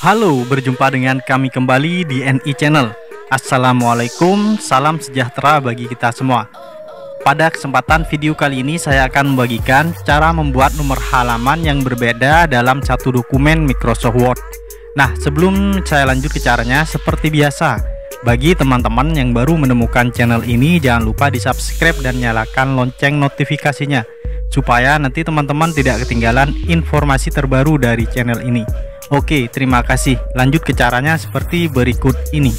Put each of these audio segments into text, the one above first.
Halo, berjumpa dengan kami kembali di NI Channel. Assalamualaikum, salam sejahtera bagi kita semua. Pada kesempatan video kali ini saya akan membagikan cara membuat nomor halaman yang berbeda dalam satu dokumen Microsoft Word. Nah, sebelum saya lanjut ke caranya, seperti biasa, bagi teman-teman yang baru menemukan channel ini, jangan lupa di subscribe dan nyalakan lonceng notifikasinya, supaya nanti teman-teman tidak ketinggalan informasi terbaru dari channel ini. Oke, terima kasih. Lanjut ke caranya seperti berikut ini.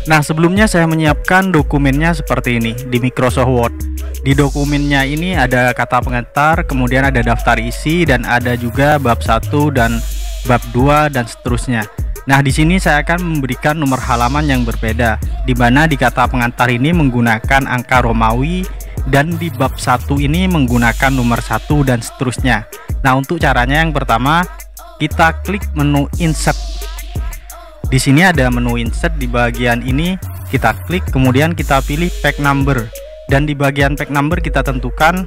Nah, sebelumnya saya menyiapkan dokumennya seperti ini di Microsoft Word. Di dokumennya ini ada kata pengantar, kemudian ada daftar isi, dan ada juga bab 1 dan bab 2 dan seterusnya. Nah, di sini saya akan memberikan nomor halaman yang berbeda, di mana di kata pengantar ini menggunakan angka Romawi, dan di bab 1 ini menggunakan nomor 1 dan seterusnya. Nah, untuk caranya yang pertama, kita klik menu insert. Di sini ada menu insert, di bagian ini kita klik, kemudian kita pilih pack number, dan di bagian pack number kita tentukan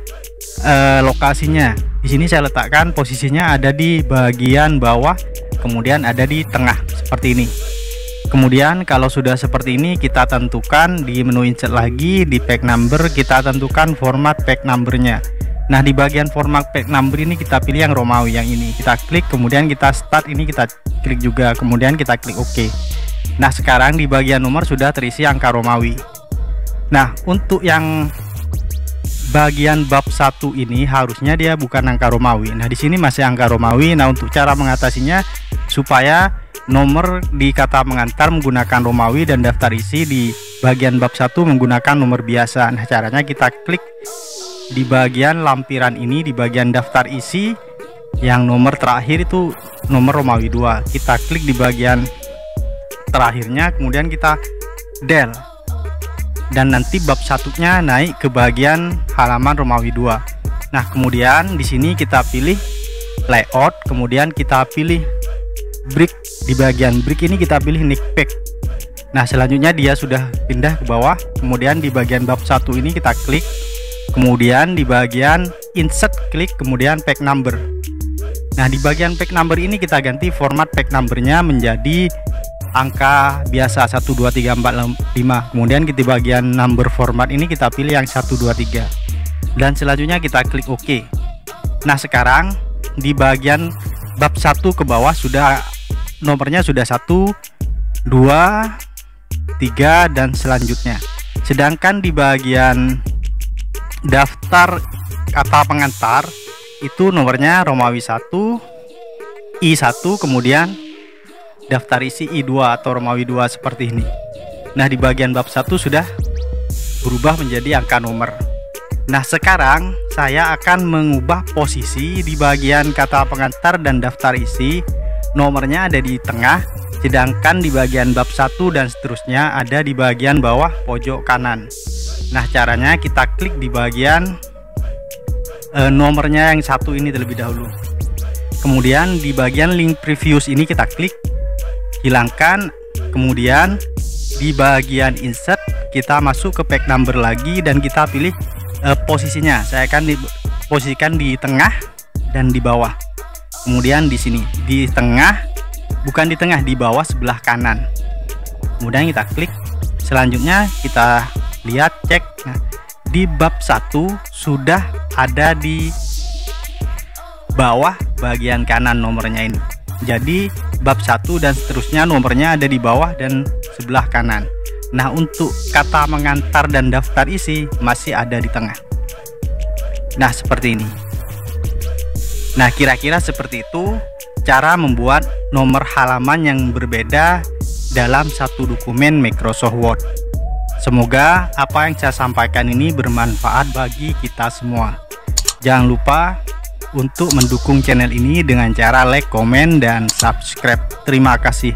lokasinya. Di sini saya letakkan posisinya ada di bagian bawah, kemudian ada di tengah seperti ini. Kemudian kalau sudah seperti ini, kita tentukan di menu insert lagi, di pack number kita tentukan format pack numbernya. Nah, di bagian format pack number ini kita pilih yang Romawi, yang ini kita klik, kemudian kita start, ini kita klik juga, kemudian kita klik OK. Nah, sekarang di bagian nomor sudah terisi angka Romawi. Nah, untuk yang bagian bab 1 ini harusnya dia bukan angka Romawi. Nah, di sini masih angka Romawi. Nah, untuk cara mengatasinya supaya nomor di kata mengantar menggunakan Romawi dan daftar isi di bagian bab 1 menggunakan nomor biasa. Nah, caranya kita klik di bagian lampiran ini, di bagian daftar isi yang nomor terakhir itu nomor Romawi 2. Kita klik di bagian terakhirnya, kemudian kita del, dan nanti bab 1-nya naik ke bagian halaman Romawi 2. Nah, kemudian di sini kita pilih layout, kemudian kita pilih brick. Di bagian brick ini kita pilih nickpack. Nah, selanjutnya dia sudah pindah ke bawah. Kemudian di bagian bab 1 ini kita klik, kemudian di bagian insert klik, kemudian pack number. Nah, di bagian pack number ini kita ganti format pack numbernya menjadi angka biasa 1, 2, 3, 4, 5. Kemudian di bagian number format ini kita pilih yang 1, 2, 3, dan selanjutnya kita klik OK. Nah, sekarang di bagian bab 1 ke bawah sudah nomornya sudah 1, 2, 3 dan selanjutnya. Sedangkan di bagian daftar kata pengantar itu nomornya Romawi 1, I1, kemudian daftar isi I2 atau Romawi 2 seperti ini. Nah, di bagian bab 1 sudah berubah menjadi angka nomor. Nah, sekarang saya akan mengubah posisi di bagian kata pengantar dan daftar isi. Nomornya ada di tengah, sedangkan di bagian bab 1 dan seterusnya ada di bagian bawah pojok kanan. Nah, caranya kita klik di bagian nomornya yang 1 ini terlebih dahulu. Kemudian di bagian link previous ini kita klik, hilangkan. Kemudian di bagian insert kita masuk ke pack number lagi, dan kita pilih posisinya. Saya akan posisikan di tengah dan di bawah. Kemudian di sini di tengah, bukan di tengah, di bawah sebelah kanan. Kemudian kita klik. Selanjutnya kita lihat, cek. Nah, di bab 1 sudah ada di bawah bagian kanan nomornya ini. Jadi bab 1 dan seterusnya nomornya ada di bawah dan sebelah kanan. Nah, untuk kata mengantar dan daftar isi masih ada di tengah. Nah, seperti ini. Nah, kira-kira seperti itu cara membuat nomor halaman yang berbeda dalam satu dokumen Microsoft Word. Semoga apa yang saya sampaikan ini bermanfaat bagi kita semua. Jangan lupa untuk mendukung channel ini dengan cara like, komen, dan subscribe. Terima kasih.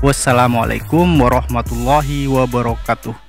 Wassalamualaikum warahmatullahi wabarakatuh.